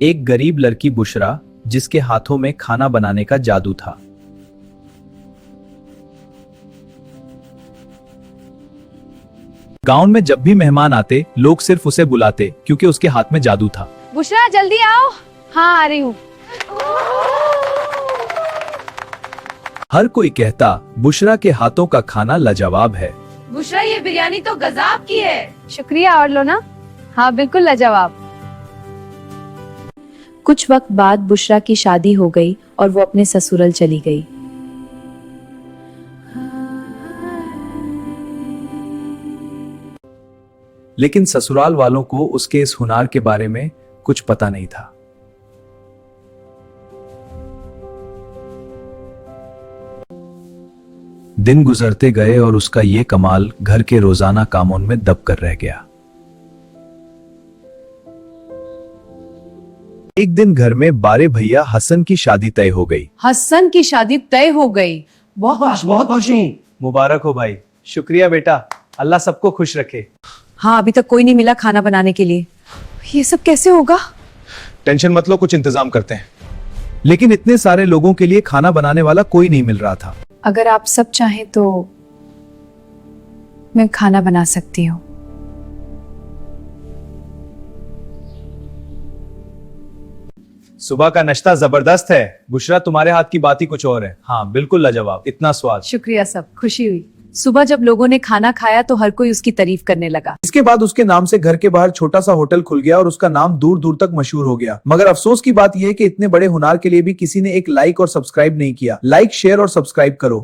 एक गरीब लड़की बुशरा, जिसके हाथों में खाना बनाने का जादू था। गांव में जब भी मेहमान आते, लोग सिर्फ उसे बुलाते क्योंकि उसके हाथ में जादू था। बुशरा जल्दी आओ। हाँ आ रही हूँ। हर कोई कहता बुशरा के हाथों का खाना लाजवाब है। बुशरा ये बिरयानी तो गजब की है। शुक्रिया, और लो ना। हाँ बिल्कुल लाजवाब। कुछ वक्त बाद बुशरा की शादी हो गई और वो अपने ससुराल चली गई। लेकिन ससुराल वालों को उसके इस हुनर के बारे में कुछ पता नहीं था। दिन गुजरते गए और उसका ये कमाल घर के रोजाना कामों में दब कर रह गया। एक दिन घर में बारे भैया हसन की शादी तय हो गई। हसन की शादी तय हो गई। बहुत खुशी। मुबारक हो भाई। शुक्रिया बेटा, अल्लाह सबको खुश रखे। हाँ अभी तक कोई नहीं मिला खाना बनाने के लिए। ये सब कैसे होगा? टेंशन मत लो, कुछ इंतजाम करते हैं। लेकिन इतने सारे लोगों के लिए खाना बनाने वाला कोई नहीं मिल रहा था। अगर आप सब चाहें तो मैं खाना बना सकती हूँ। सुबह का नाश्ता जबरदस्त है। बुशरा तुम्हारे हाथ की बात ही कुछ और है। हाँ बिल्कुल लाजवाब, इतना स्वाद। शुक्रिया, सब खुशी हुई। सुबह जब लोगों ने खाना खाया तो हर कोई उसकी तारीफ करने लगा। इसके बाद उसके नाम से घर के बाहर छोटा सा होटल खुल गया और उसका नाम दूर दूर तक मशहूर हो गया। मगर अफसोस की बात यह है कि इतने बड़े हुनर के लिए भी किसी ने एक लाइक और सब्सक्राइब नहीं किया। लाइक, शेयर और सब्सक्राइब करो।